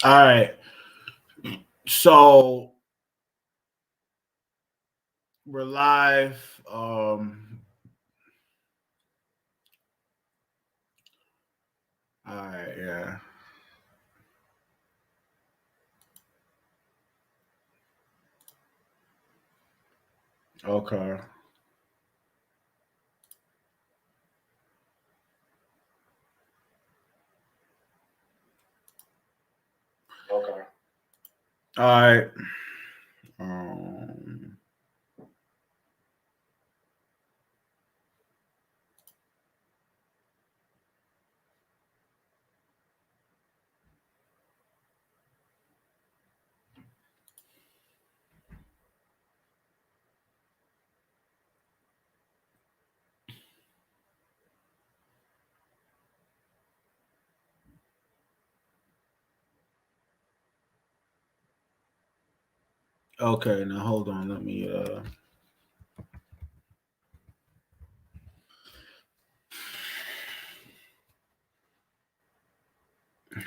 All right. So we're live. All right. Yeah. Okay. Okay. All right. Um, okay. Now hold on. Let me.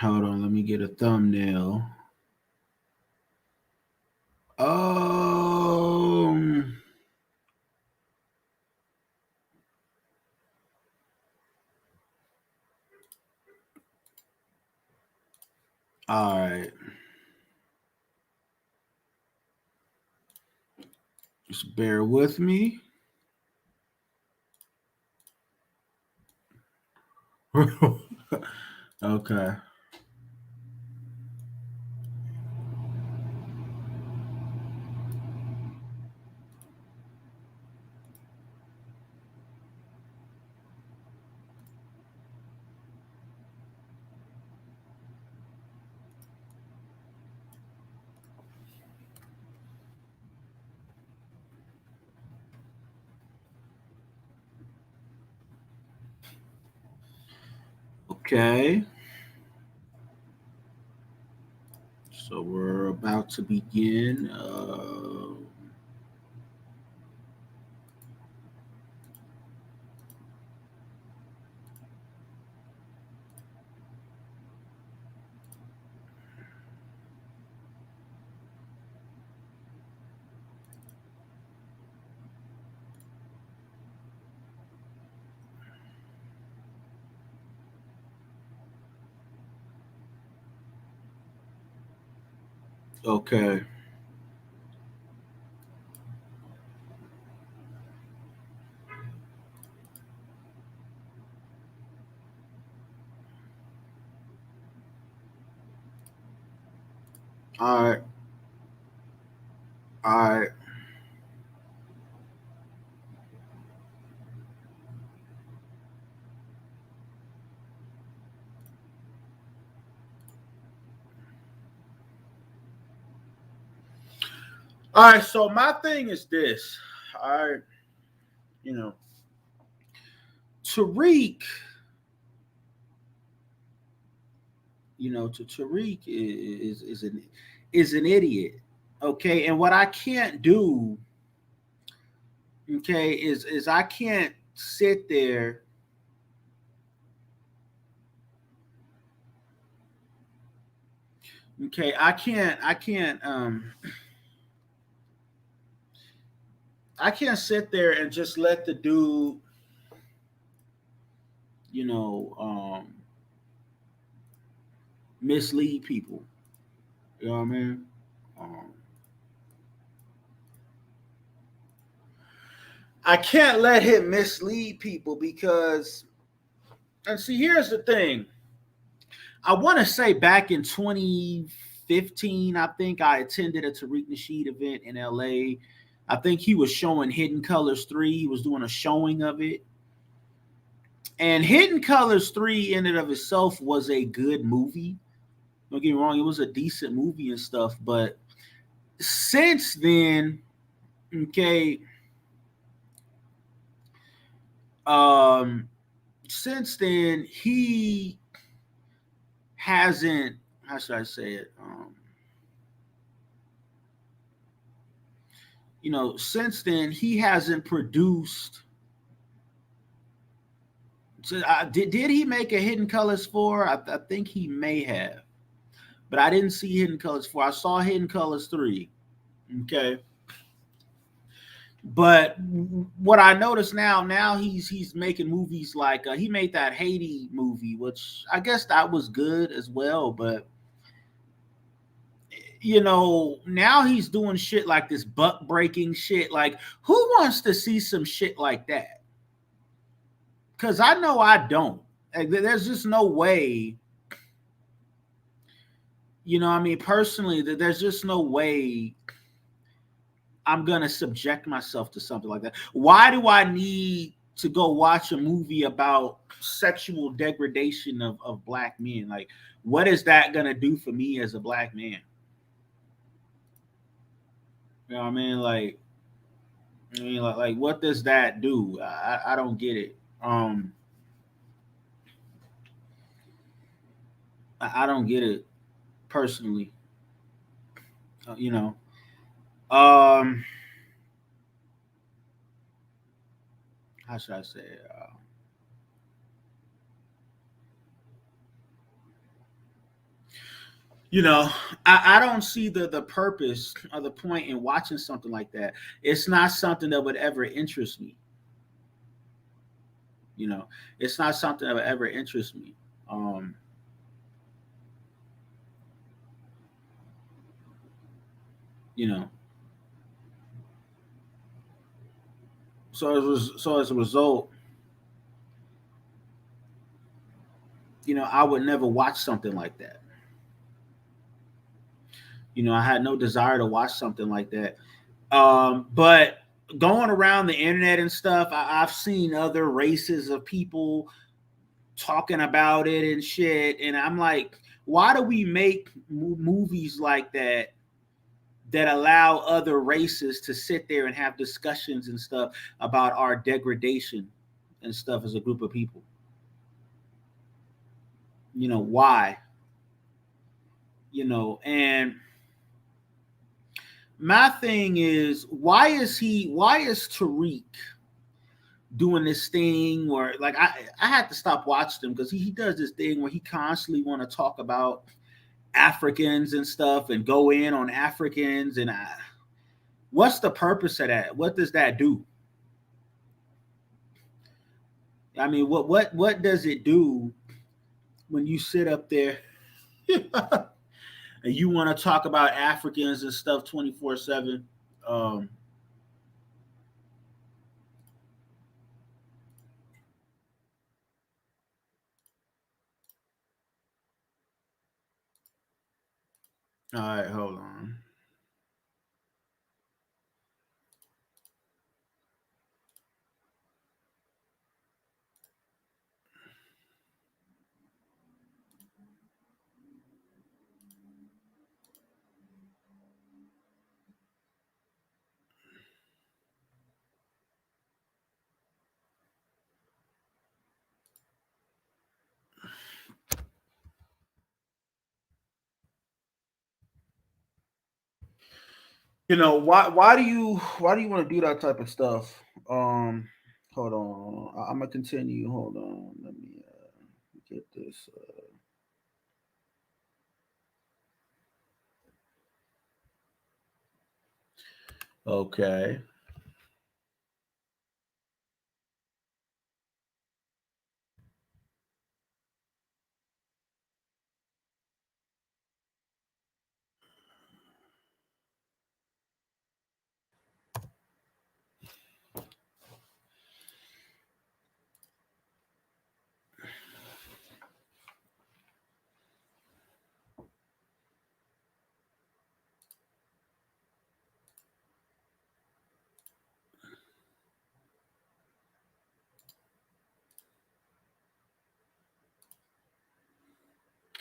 Hold on. Let me get a thumbnail. Um. All right. Just bear with me. Okay. Okay. So we're about to begin. Okay. All right. All right. All right. So my thing is this. All right. You know, Tariq. Tariq is an idiot. Okay, and what I can't do, okay, is I can't sit there. Okay, I can't sit there and just let the dude, you know, mislead people. You know what I mean? Um, I can't let him mislead people because, and see, here's the thing. I want to say back in 2015, I think I attended a Tariq Nasheed event in LA. I think he was showing Hidden Colors 3. He was doing a showing of it. And Hidden Colors 3 in and of itself was a good movie. Don't get me wrong, it was a decent movie and stuff. But since then, okay, um, since then, he hasn't, how should I say it? Since then, he hasn't produced. So, did he make a Hidden Colors 4? I think he may have. but I didn't see Hidden Colors 4. I saw Hidden Colors 3. Okay. But what I notice now he's making movies like he made that Haiti movie, which I guess that was good as well. But now he's doing shit like this buck breaking shit. Like, who wants to see some shit like that? Because I know I don't. Like, there's just no way. I mean, personally, there's just no way I'm gonna subject myself to something like that. Why do I need to go watch a movie about sexual degradation of black men? Like, what is that gonna do for me as a black man? You know what I mean? Like what does that do? I don't get it. I don't get it personally. Uh, you know. Um, how should I say it? You know, I don't see the purpose or the point in watching something like that. It's not something that would ever interest me. You know, it's not something that would ever interest me. Um, you know, so as a result, I would never watch something like that. I had no desire to watch something like that. But going around the internet and stuff, I've seen other races of people talking about it and shit, and I'm like, why do we make movies like that allow other races to sit there and have discussions and stuff about our degradation and stuff as a group of people? Why? And my thing is, why is Tariq doing this thing where, like, I had to stop watching him because he does this thing where he constantly want to talk about Africans and stuff and go in on Africans, and what's the purpose of that? What does that do? I mean, what does it do when you sit up there and you want to talk about Africans and stuff 24/7? Um, all right, hold on. Why do you want to do that type of stuff? Hold on. I'm gonna continue. Hold on. Let me get this. Okay.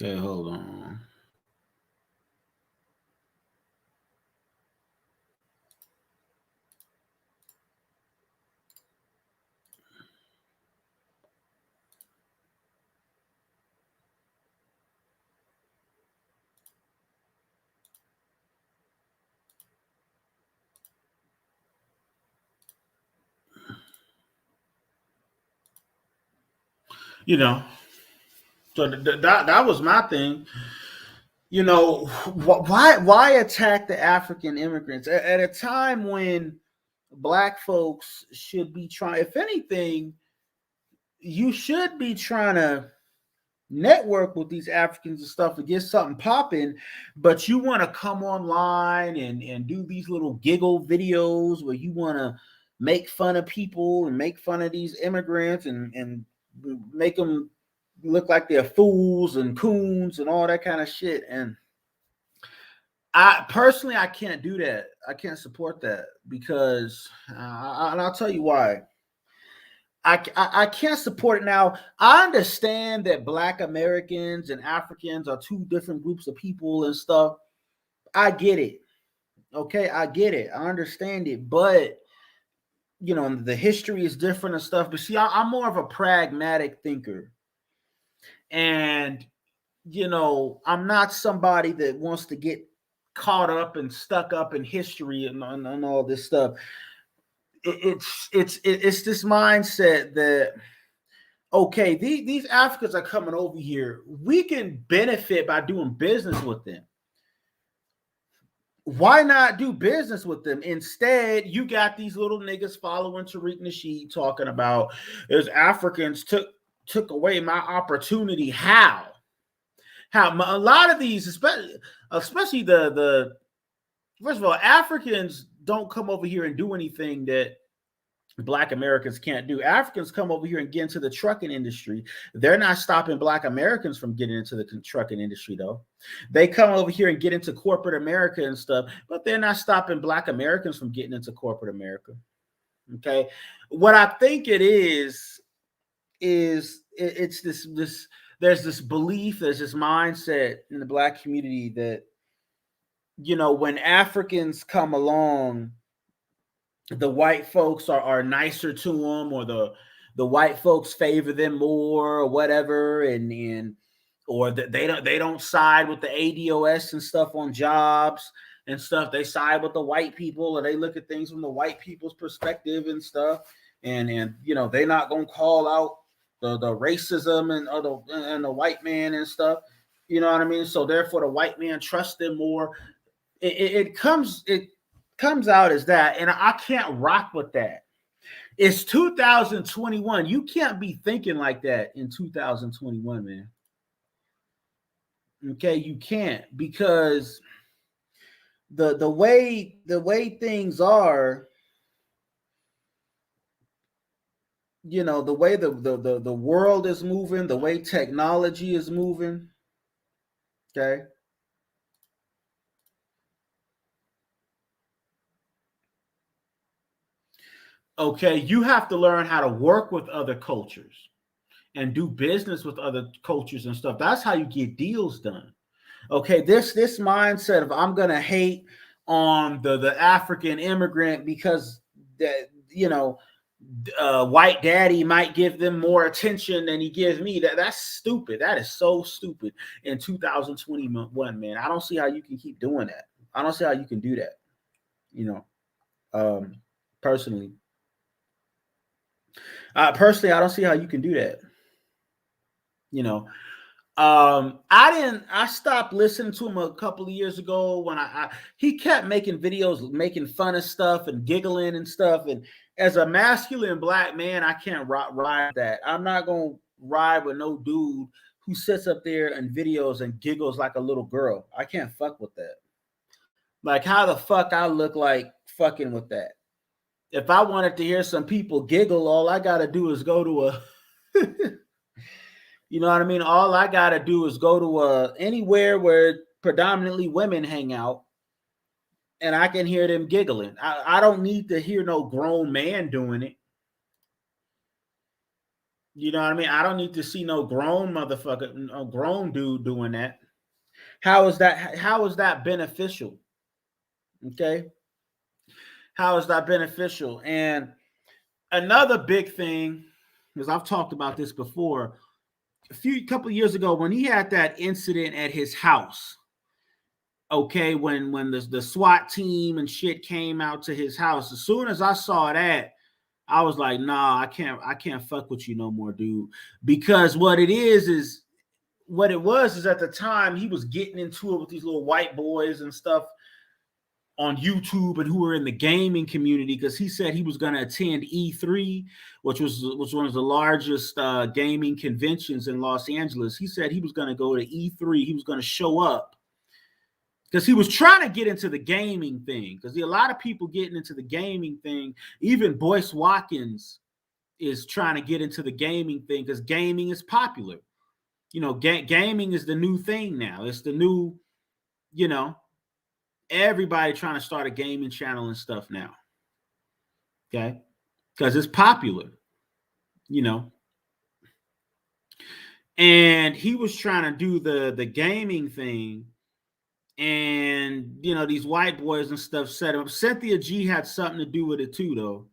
Okay, hold on. You know, so that was my thing. You know, why attack the African immigrants at a time when black folks should be trying, if anything, you should be trying to network with these Africans and stuff to get something popping, but you want to come online and do these little giggle videos where you want to make fun of people and make fun of these immigrants and make them look like they're fools and coons and all that kind of shit. And I personally, I can't do that. I can't support that because, and I'll tell you why. I can't support it. Now, I understand that Black Americans and Africans are two different groups of people and stuff. I get it. Okay, I get it. I understand it. But, you know, the history is different and stuff. But see, I'm more of a pragmatic thinker. And, you know, I'm not somebody that wants to get caught up and stuck up in history and all this stuff. It's this mindset that, okay, these Africans are coming over here. We can benefit by doing business with them. Why not do business with them? Instead, you got these little niggas following Tariq Nasheed talking about as Africans took away my opportunity. How a lot of these, especially the first of all, Africans don't come over here and do anything that Black Americans can't do. Africans come over here and get into the trucking industry. They're not stopping Black Americans from getting into the trucking industry, though. They come over here and get into corporate America and stuff, but they're not stopping Black Americans from getting into corporate America. Okay, what I think it is it's this there's this belief, there's this mindset in the Black community that, you know, when Africans come along, the white folks are nicer to them, or the white folks favor them more, or whatever, and or that they don't side with the ADOS and stuff on jobs and stuff. They side with the white people, or they look at things from the white people's perspective and stuff. And you know, they're not gonna call out the racism and the white man and stuff. You know what I mean? So therefore, the white man trusts them more. It comes out as that, and I can't rock with that. It's 2021. You can't be thinking like that in 2021, man. Okay, you can't, because the way things are, you know, the way the world is moving, the way technology is moving. Okay. Okay, you have to learn how to work with other cultures and do business with other cultures and stuff. That's how you get deals done. Okay, this mindset of I'm gonna hate on the African immigrant because that, you know, white daddy might give them more attention than he gives me. That's stupid. That is so stupid in 2021, man. I don't see how you can keep doing that. I don't see how you can do that. You know, personally, I don't see how you can do that. You know, I stopped listening to him a couple of years ago when he kept making videos, making fun of stuff and giggling and stuff. And as a masculine Black man, I can't ride that. I'm not going to ride with no dude who sits up there and videos and giggles like a little girl. I can't fuck with that. Like, how the fuck I look like fucking with that? If I wanted to hear some people giggle, all I got to do is go to a, you know what I mean? All I got to do is go to anywhere where predominantly women hang out, and I can hear them giggling. I don't need to hear no grown man doing it. You know what I mean? I don't need to see no grown motherfucker, no grown dude doing that. How is that beneficial? Okay. How is that beneficial? And another big thing, because I've talked about this before, couple of years ago when he had that incident at his house. Okay, when the SWAT team and shit came out to his house, as soon as I saw that, I was like, nah, I can't fuck with you no more, dude. Because what it is what it was is at the time he was getting into it with these little white boys and stuff on YouTube and who were in the gaming community, because he said he was going to attend E3, which was one of the largest gaming conventions in Los Angeles. He said he was going to go to E3. He was going to show up because he was trying to get into the gaming thing, because a lot of people getting into the gaming thing. Even Boyce Watkins is trying to get into the gaming thing because gaming is popular. You know, gaming is the new thing now. It's the new, you know, everybody trying to start a gaming channel and stuff now. Okay. Because it's popular, you know. And he was trying to do the gaming thing. And, you know, these white boys and stuff set him up. Cynthia G had something to do with it too, though.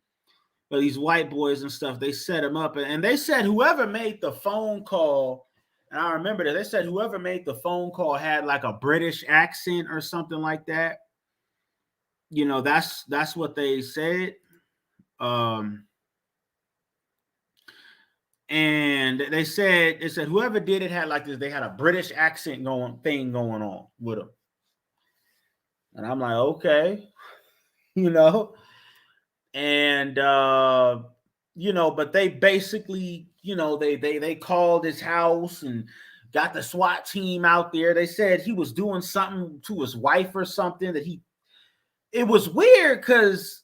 But these white boys and stuff, they set him up. And they said whoever made the phone call, and I remember that, they said whoever made the phone call had like a British accent or something like that. You know, that's what they said. And they said whoever did it had like this, they had a British accent going on with them. And I'm like, okay, you know. And you know, but they basically, you know, they called his house and got the SWAT team out there. They said he was doing something to his wife or something that it was weird because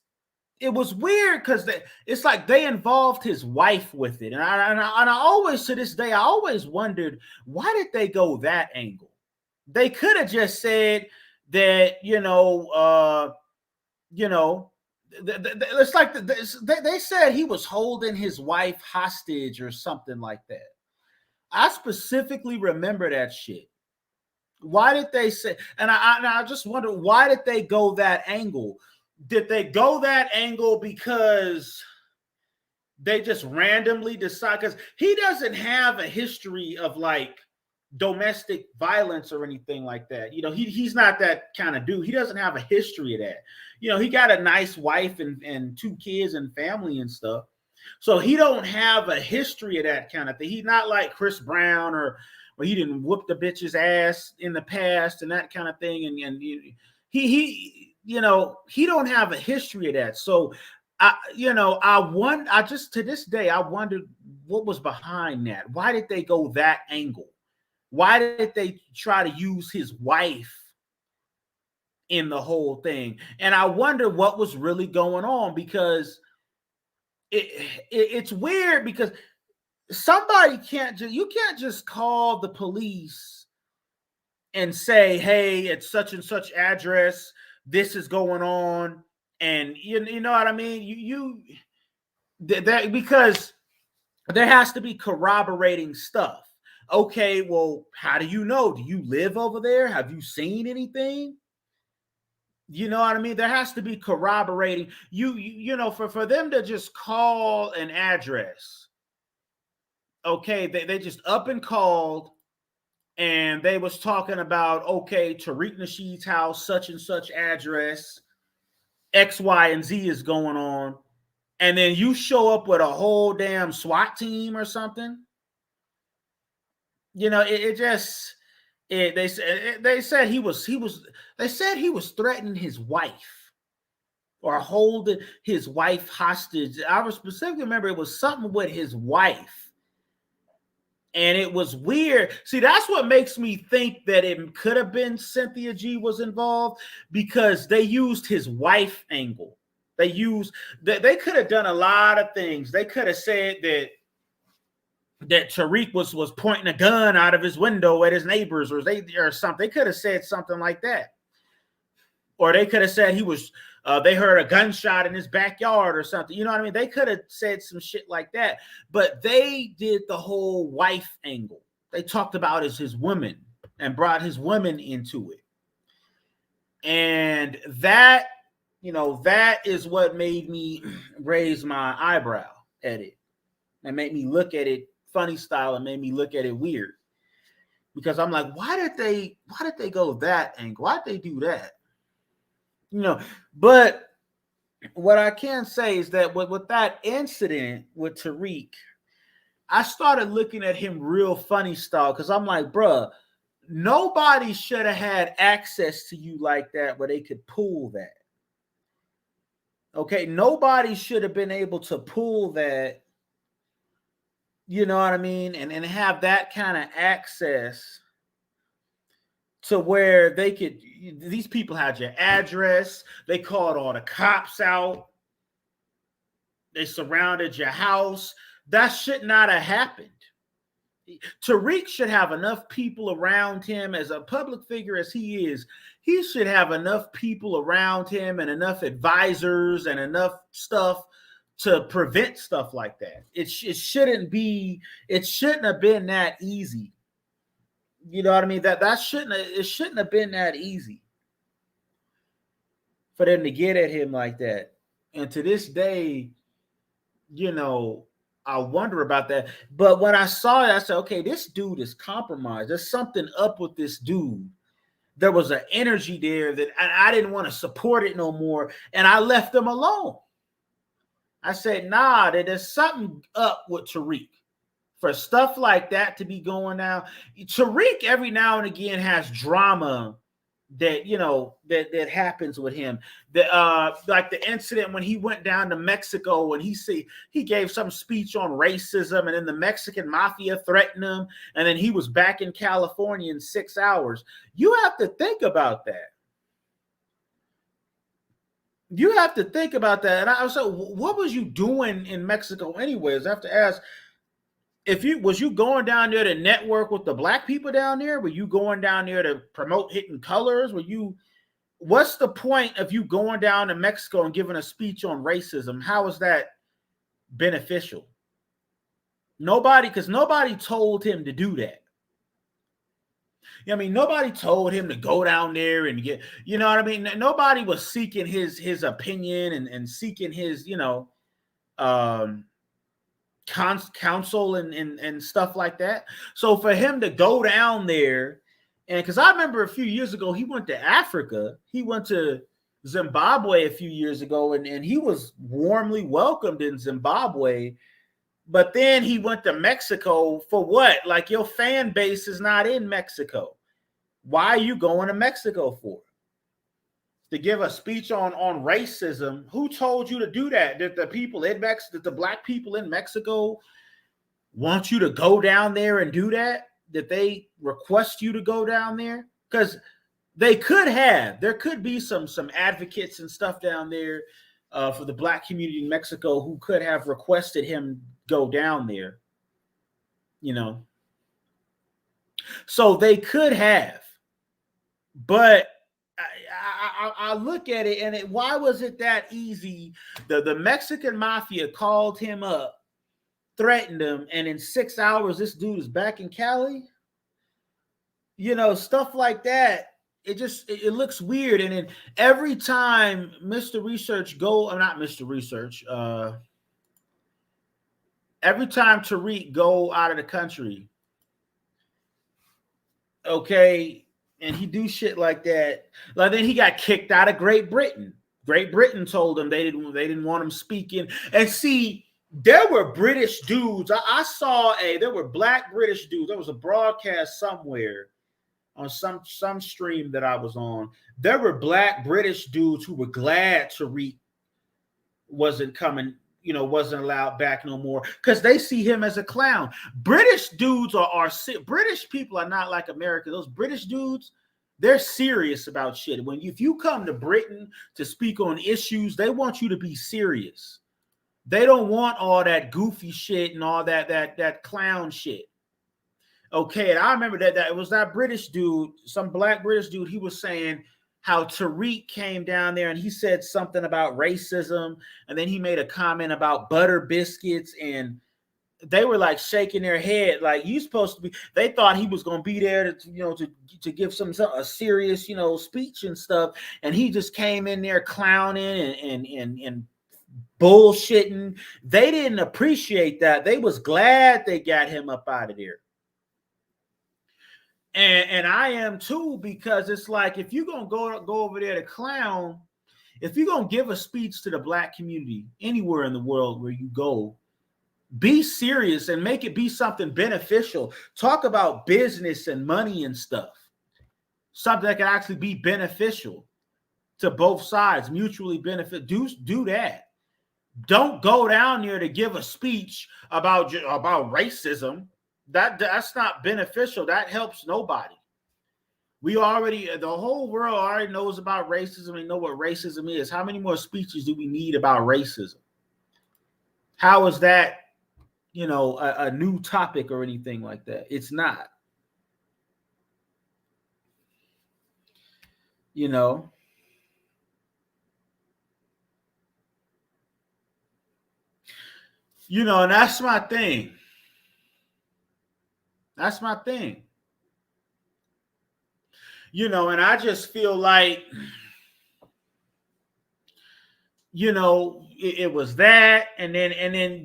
it's like they involved his wife with it. And I always, to this day, I always wondered, why did they go that angle? They could have just said that, it's like they said he was holding his wife hostage or something like that. I specifically remember that shit. Why did they say? And I just wonder, why did they go that angle? Did they go that angle because they just randomly decide? Because he doesn't have a history of like domestic violence or anything like that. You know, he's not that kind of dude. He doesn't have a history of that. You know, he got a nice wife and 2 kids and family and stuff. So he don't have a history of that kind of thing. He's not like Chris Brown or he didn't whoop the bitch's ass in the past and that kind of thing. And he don't have a history of that. So I just to this day I wondered what was behind that. Why did they go that angle? Why did they try to use his wife in the whole thing? And I wonder what was really going on, because it's weird, because you can't just call the police and say, hey, it's such and such address, this is going on, and you know what I mean? Because there has to be corroborating stuff. Okay, well, how do you know? Do you live over there? Have you seen anything? You know what I mean? There has to be corroborating. You know, for them to just call an address. Okay, they just up and called, and they was talking about, okay, Tariq Nasheed's house, such and such address, X, Y, and Z is going on. And then you show up with a whole damn SWAT team or something. You know, they said he was threatening his wife or holding his wife hostage. I specifically remember it was something with his wife. And it was weird. See, that's what makes me think that it could have been Cynthia G was involved, because they used his wife angle. They could have done a lot of things. They could have said that Tariq was pointing a gun out of his window at his neighbors or something. They could have said something like that. Or they could have said they heard a gunshot in his backyard or something. You know what I mean? They could have said some shit like that. But they did the whole wife angle. They talked about his women and brought his women into it. And that is what made me raise my eyebrow at it. And made me look at it funny style, and made me look at it weird. Because I'm like, why did they go that angle? Why did they do that? You know, but what I can say is that with that incident with Tariq, I started looking at him real funny style because I'm like, bruh, nobody should have had access to you like that where they could pull that. Okay, nobody should have been able to pull that, you know what I mean, and have that kind of access to where they could, these people had your address, they called all the cops out, they surrounded your house. That should not have happened. Tariq should have enough people around him as a public figure as he is. He should have enough people around him and enough advisors and enough stuff to prevent stuff like that. It shouldn't have been that easy. You know what I mean? It shouldn't have been that easy for them to get at him like that. And to this day, you know, I wonder about that. But when I saw it, I said, okay, this dude is compromised. There's something up with this dude. There was an energy there that I didn't want to support it no more. And I left him alone. I said, nah, there's something up with Tariq. For stuff like that to be going down. Tariq every now and again has drama that, you know, that happens with him. Like the incident when he went down to Mexico and he gave some speech on racism, and then the Mexican mafia threatened him, and then he was back in California in 6 hours. You have to think about that. You have to think about that. And I was like, what was you doing in Mexico anyways? I have to ask, was you going down there to network with the black people down there? Were you going down there to promote Hidden Colors? What's the point of you going down to Mexico and giving a speech on racism? How is that beneficial? Because nobody told him to do that. I mean, nobody told him to go down there and get, you know what I mean? Nobody was seeking his opinion and seeking his, you know, counsel and stuff like that. So for him to go down there, and because I remember a few years ago, he went to Africa. He went to Zimbabwe a few years ago, and he was warmly welcomed in Zimbabwe. But then he went to Mexico for what? Like, your fan base is not in Mexico. Why are you going to Mexico for? To give a speech on racism? Who told you to do that? Did the black people in Mexico want you to go down there and do that? Did they request you to go down there? Because they could have. There could be some advocates and stuff down there for the black community in Mexico who could have requested him go down there. You know, so they could have, but I look at it, and why was it that easy? The Mexican mafia called him up, threatened him, and in 6 hours, this dude is back in Cali. You know, stuff like that. It looks weird. And then every time Mr. Research every time Tariq go out of the country, okay, and he do shit like that. Like, then he got kicked out of Great Britain. Great Britain told him they didn't want him speaking. And see, there were British dudes. I saw there were black British dudes. There was a broadcast somewhere on some stream that I was on. There were black British dudes who were glad Tariq wasn't coming, you know, wasn't allowed back no more, because they see him as a clown. British dudes British people are not like America. Those British dudes, they're serious about shit. If you come to Britain to speak on issues, they want you to be serious. They don't want all that goofy shit and all that clown shit. Okay, and I remember that it was that British dude, some black British dude. He was saying how Tariq came down there and he said something about racism, and then he made a comment about butter biscuits, and they were like shaking their head, like, you supposed to be. They thought he was going to be there to give a serious, you know, speech and stuff, and he just came in there clowning and bullshitting. They didn't appreciate that. They was glad they got him up out of there. And I am too, because it's like, if you're going to go over there to clown, if you're going to give a speech to the black community anywhere in the world where you go, Be serious and make it be something beneficial. Talk about business and money and stuff. Something that can actually be beneficial to both sides, mutually benefit. Do that. Don't go down there to give a speech about racism. That's not beneficial. That helps nobody. The whole world already knows about racism and know what racism is. How many more speeches do we need about racism? How is that, a new topic or anything like that? It's not. And that's my thing. That's my thing. And I just feel like, it was that, and then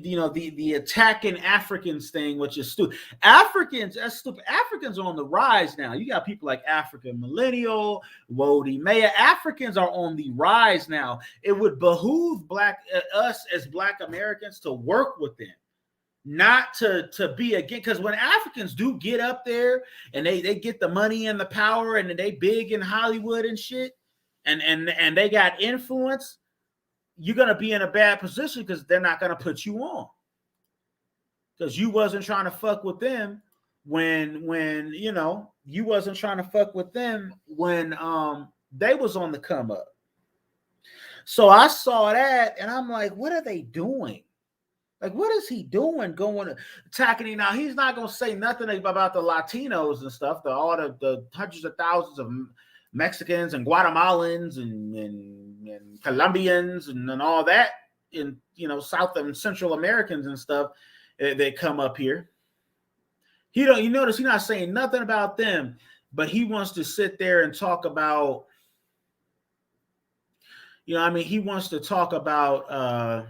the attacking Africans thing, which is stupid. That's stupid. Africans are on the rise now. You got people like African Millennial, Wody Maya. Africans are on the rise now. It would behoove us as Black Americans to work with them, not to be against. Because when Africans do get up there and they get the money and the power, and they big in Hollywood and shit, and they got influence, you're going to be in a bad position because they're not going to put you on, because you wasn't trying to fuck with them when you wasn't trying to fuck with them when they was on the come up. So I saw that and I'm like, what are they doing? Like, what is he doing going attacking him? Now, he's not going to say nothing about the Latinos and stuff, all the hundreds of thousands of Mexicans and Guatemalans and Colombians and all that, in South and Central Americans and stuff, they come up here. You notice he's not saying nothing about them, but he wants to sit there and talk about, he wants to talk about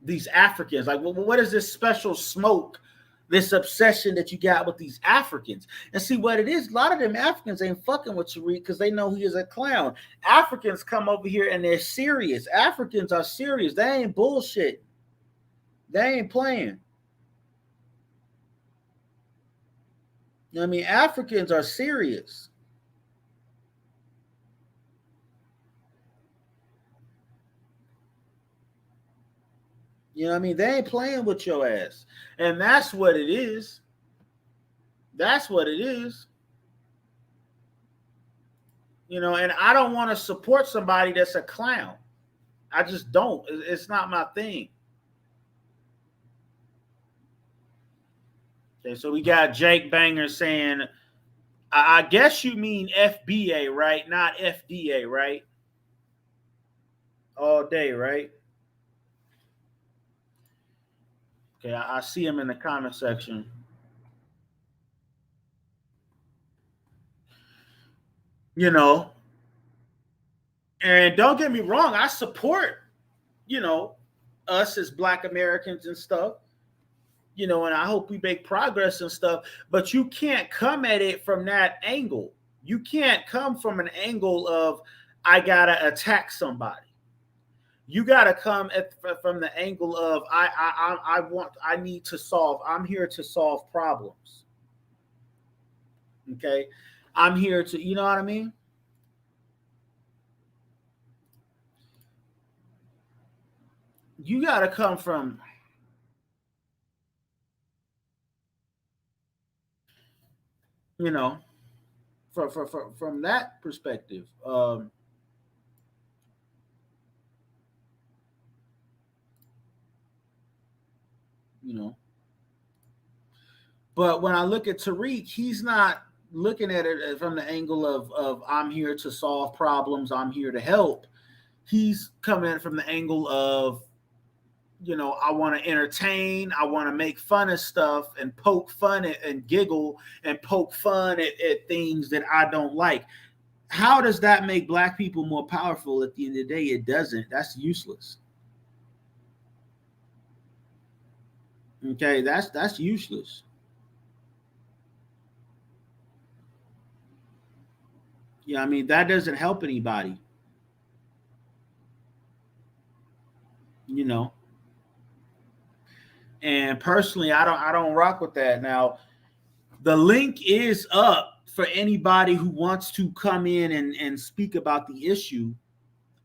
these Africans. Like, well, what is this special smoke, this obsession that you got with these Africans? And see what it is, a lot of them Africans ain't fucking with Tariq because they know he is a clown. Africans come over here and they're serious. Africans are serious. They ain't bullshit. They ain't playing. Africans are serious. They ain't playing with your ass. And that's what it is. That's what it is. And I don't want to support somebody that's a clown. I just don't. It's not my thing. Okay, so we got Jake Banger saying, I guess you mean FBA, right? Not FDA, right? All day, right? Okay, I see him in the comment section. And don't get me wrong, I support, us as Black Americans and stuff, and I hope we make progress and stuff, but you can't come at it from that angle. You can't come from an angle of, I gotta attack somebody. You gotta come from the angle of, I need to solve. I'm here to solve problems. Okay, I'm here to, you know what I mean? You gotta come from, from that perspective. But when I look at Tariq, he's not looking at it from the angle of I'm here to solve problems, I'm here to help. He's coming from the angle of, I want to entertain, I want to make fun of stuff and poke fun at, and giggle and poke fun at things that I don't like. How does that make Black people more powerful? At the end of the day, it doesn't. That's useless. Okay, that's useless. Yeah, that doesn't help anybody. you know. And personally, I don't rock with that. Now, the link is up for anybody who wants to come in and speak about the issue.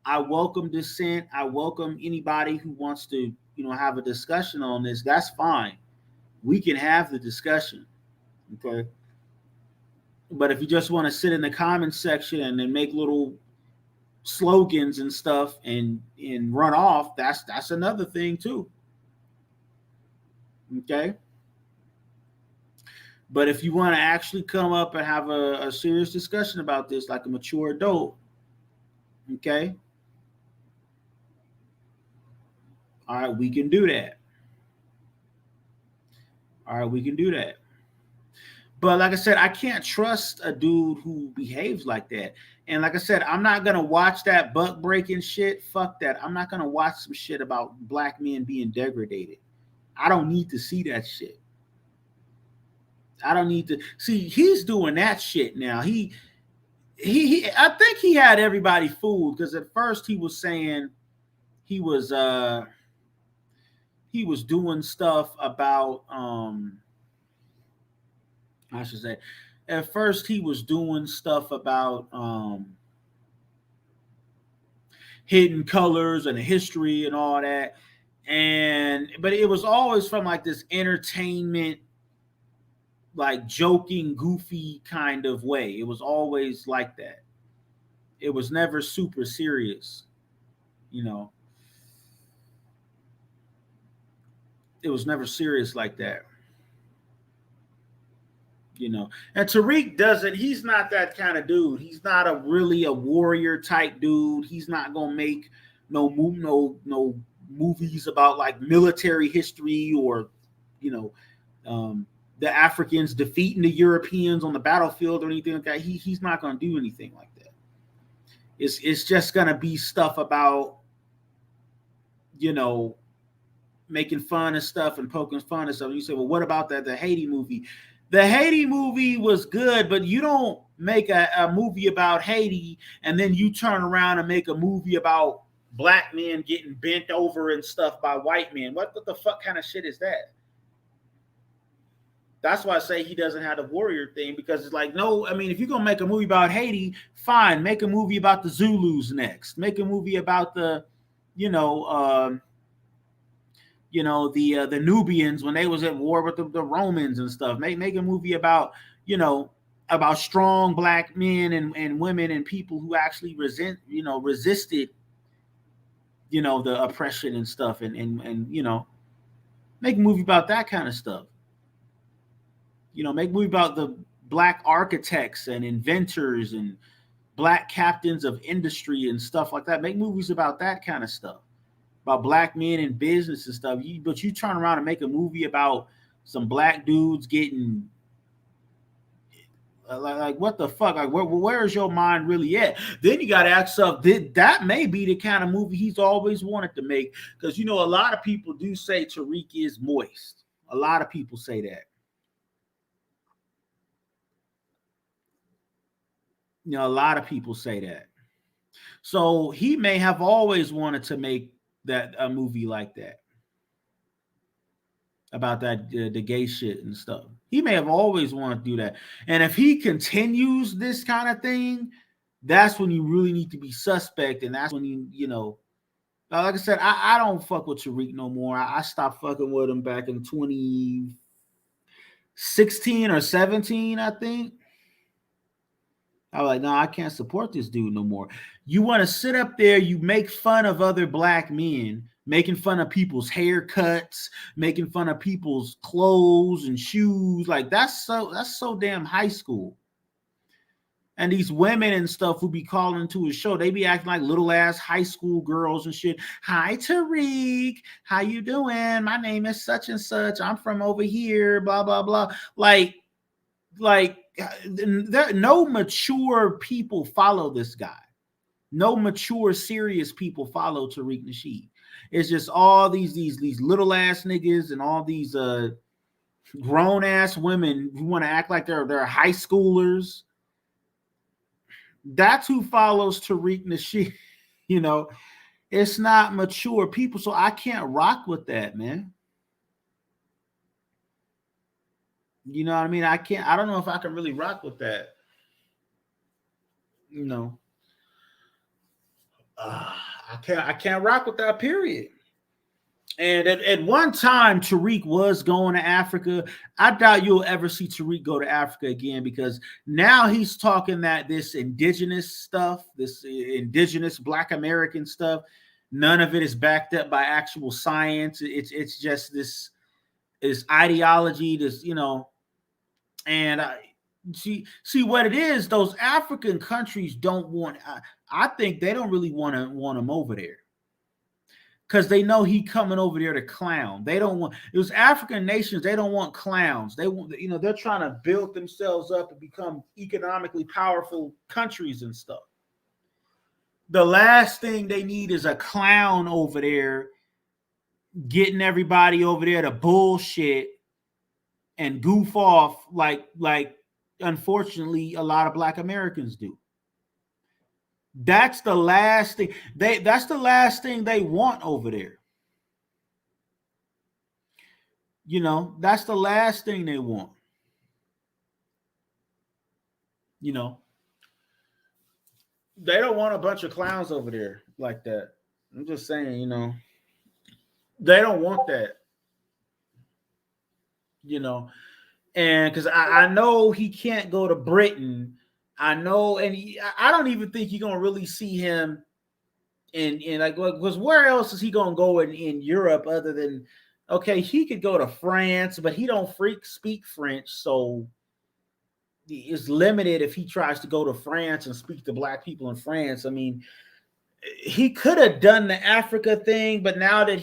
I welcome dissent. I welcome anybody who wants to, have a discussion on this. That's fine. We can have the discussion. Okay. But if you just want to sit in the comments section and then make little slogans and stuff and run off, that's another thing too. Okay. But if you want to actually come up and have a serious discussion about this, like a mature adult, okay, all right, we can do that. All right, we can do that. But like I said, I can't trust a dude who behaves like that. And like I said, I'm not gonna watch that buck breaking shit. Fuck that. I'm not gonna watch some shit about black men being degraded. I don't need to see that shit. I don't need to see. He's doing that shit now. He I think he had everybody fooled because at first he was saying he was doing stuff about I should say at first he was doing stuff about hidden colors and history and all that. But it was always from like this entertainment, like joking, goofy kind of way. It was always like that. It was never super serious, you know. It was never serious like that. And Tariq doesn't, he's not that kind of dude. He's not a warrior type dude. He's not gonna make no movies about like military history or you know the Africans defeating the Europeans on the battlefield or anything like that. He's not gonna do anything like that. It's just gonna be stuff about making fun of stuff and poking fun of stuff. And you say, well, what about the Haiti movie? The Haiti movie was good, but you don't make a movie about Haiti and then you turn around and make a movie about black men getting bent over and stuff by white men. What the fuck kind of shit is that? That's why I say he doesn't have the warrior thing, because it's like, no, I mean, if you're going to make a movie about Haiti, fine, make a movie about the Zulus next. Make a movie about the Nubians when they was at war with the Romans and stuff. Make a movie about about strong black men and women and people who actually resisted the oppression and stuff, and make a movie about that kind of stuff. Make a movie about the black architects and inventors and black captains of industry and stuff like that. Make movies about that kind of stuff, about black men in business and stuff. But you turn around and make a movie about some black dudes getting like what the fuck? Like where is your mind really at? Then you got to ask yourself, that may be the kind of movie he's always wanted to make? Because a lot of people do say Tariq is moist. A lot of people say that. A lot of people say that. So he may have always wanted to make a movie like that, about that the gay shit and stuff. He may have always wanted to do that. And if he continues this kind of thing, that's when you really need to be suspect. And that's when like I said, I don't fuck with Tariq no more. I stopped fucking with him back in 2016 or 17, I think. I was like, no, I can't support this dude no more. You want to sit up there, you make fun of other black men, making fun of people's haircuts, making fun of people's clothes and shoes. Like that's so damn high school. And these women and stuff who be calling to his show, they be acting like little ass high school girls and shit. Hi, Tariq. How you doing? My name is such and such. I'm from over here, blah, blah, blah. Like no mature people follow this guy. No mature, serious people follow Tariq Nasheed. It's just all these little ass niggas and all these grown ass women who want to act like they're high schoolers. That's who follows Tariq Nasheed. It's not mature people, so I can't rock with that, man. You know what I mean? I can't. I don't know if I can really rock with that. You know, uh, I can't. I can't rock with that. Period. And at one time, Tariq was going to Africa. I doubt you'll ever see Tariq go to Africa again because now he's talking that this indigenous stuff, this indigenous Black American stuff, none of it is backed up by actual science. It's just this ideology, and see what it is. Those African countries don't want. I think they don't really want him over there because they know he coming over there to clown. They don't want it was African nations. They don't want clowns. They want they're trying to build themselves up and become economically powerful countries and stuff. The last thing they need is a clown over there getting everybody over there to bullshit and goof off like unfortunately a lot of Black Americans do. That's the last thing they want over there. That's the last thing they want. They don't want a bunch of clowns over there like that. I'm just saying, they don't want that. And because I know he can't go to Britain. I know, and I don't even think you're gonna really see him in like, because where else is he gonna go in Europe other than, okay, he could go to France, but he don't speak French, so it's limited if he tries to go to France and speak to Black people in France. I mean, he could have done the Africa thing, but now that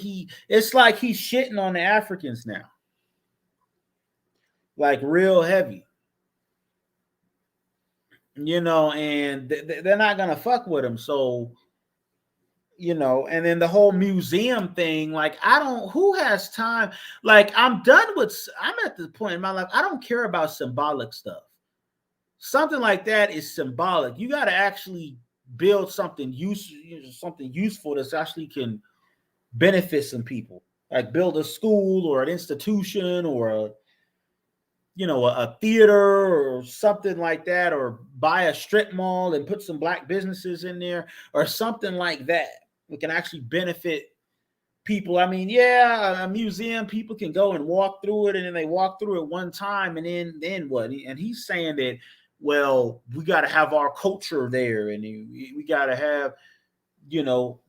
it's like he's shitting on the Africans now, like real heavy. And they're not gonna fuck with him. So, and then the whole museum thing, like who has time? Like I'm at the point in my life, I don't care about symbolic stuff. Something like that is symbolic. You got to actually build something useful that actually can benefit some people. Like build a school or an institution or a theater or something like that, or buy a strip mall and put some Black businesses in there or something like that. We can actually benefit people. I mean, yeah, a museum, people can go and walk through it, and then they walk through it one time, and then what? And he's saying that, well, we got to have our culture there, and we got to have,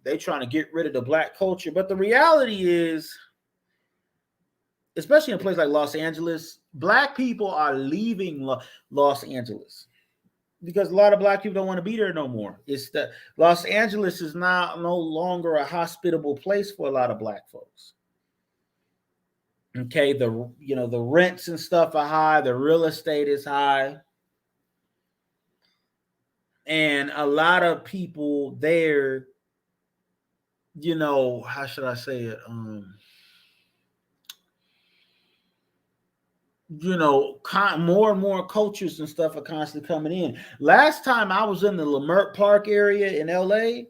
they trying to get rid of the Black culture. But the reality is, especially in a place like Los Angeles, Black people are leaving Los Angeles because a lot of Black people don't want to be there no more. It's that Los Angeles is no longer a hospitable place for a lot of Black folks. Okay, the rents and stuff are high, the real estate is high, and a lot of people there, how should I say it? More and more cultures and stuff are constantly coming in. Last time I was in the Leimert Park area in LA a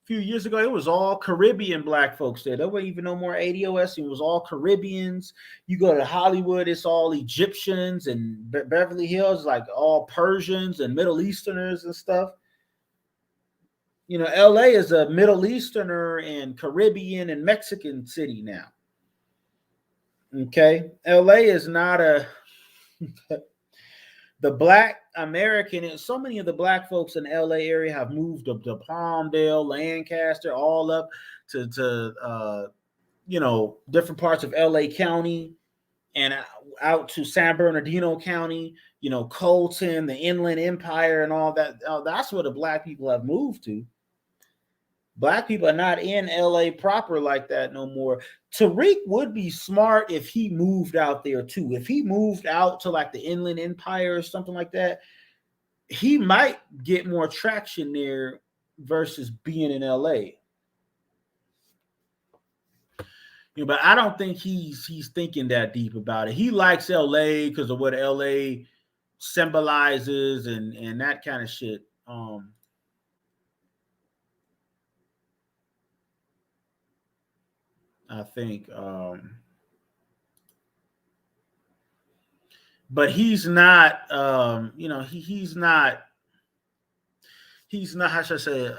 few years ago, it was all Caribbean Black folks there. There wasn't even no more ADOS. It was all Caribbeans. You go to Hollywood, it's all Egyptians, and Beverly Hills, like all Persians and Middle Easterners and stuff. LA is a Middle Easterner and Caribbean and Mexican city now. Okay, LA is not the Black American. So many of the Black folks in the LA area have moved up to Palmdale, Lancaster, all up to different parts of LA County and out to San Bernardino County, Colton, the Inland Empire, and all that. That's where the Black people have moved to. Black people are not in LA proper like that no more. Tariq would be smart if he moved out there too. If he moved out to like the Inland Empire or something like that, he might get more traction there versus being in LA. But I don't think he's thinking that deep about it. He likes LA because of what LA symbolizes and that kind of shit. I think. But he's not, he's not, how should I say it?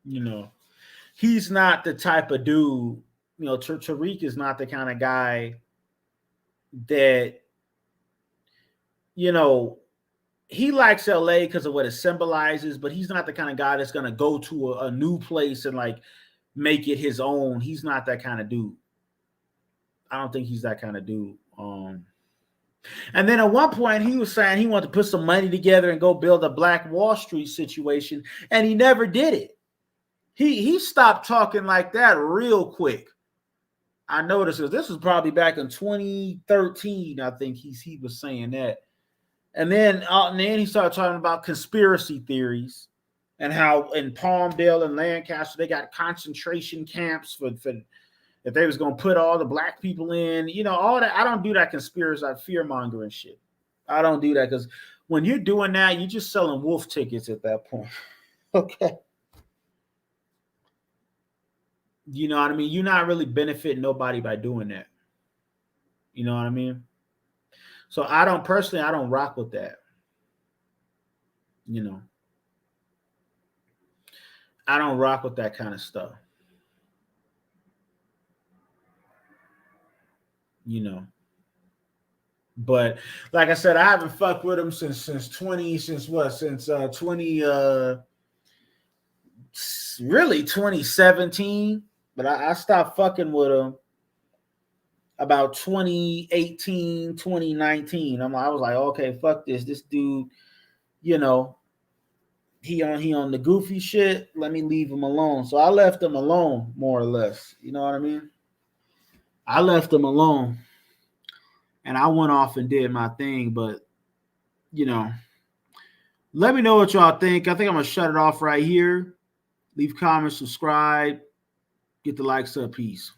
You know, he's not the type of dude, Tariq is not the kind of guy that, you know, he likes LA because of what it symbolizes, but he's not the kind of guy that's going to go to a new place and like make it his own. He's not that kind of dude. I don't think he's that kind of dude. And then at one point he was saying he wanted to put some money together and go build a Black Wall Street situation, and he never did it. He stopped talking like that real quick. I noticed this was probably back in 2013. I think he was saying that. And then he started talking about conspiracy theories and how in Palmdale and Lancaster they got concentration camps for if they was gonna put all the Black people in, all that. I don't do that conspiracy, fear mongering shit. I don't do that because when you're doing that, you're just selling wolf tickets at that point. Okay. You know what I mean? You're not really benefiting nobody by doing that. You know what I mean? So I don't rock with that. I don't rock with that kind of stuff. But like I said, I haven't fucked with him since 2017. But I stopped fucking with him about 2018, 2019. I was like, okay, fuck this. This dude, he on the goofy shit. Let me leave him alone. So I left him alone, more or less. You know what I mean? I left him alone. And I went off and did my thing. But, let me know what y'all think. I think I'm going to shut it off right here. Leave comments, subscribe, get the likes up. Peace.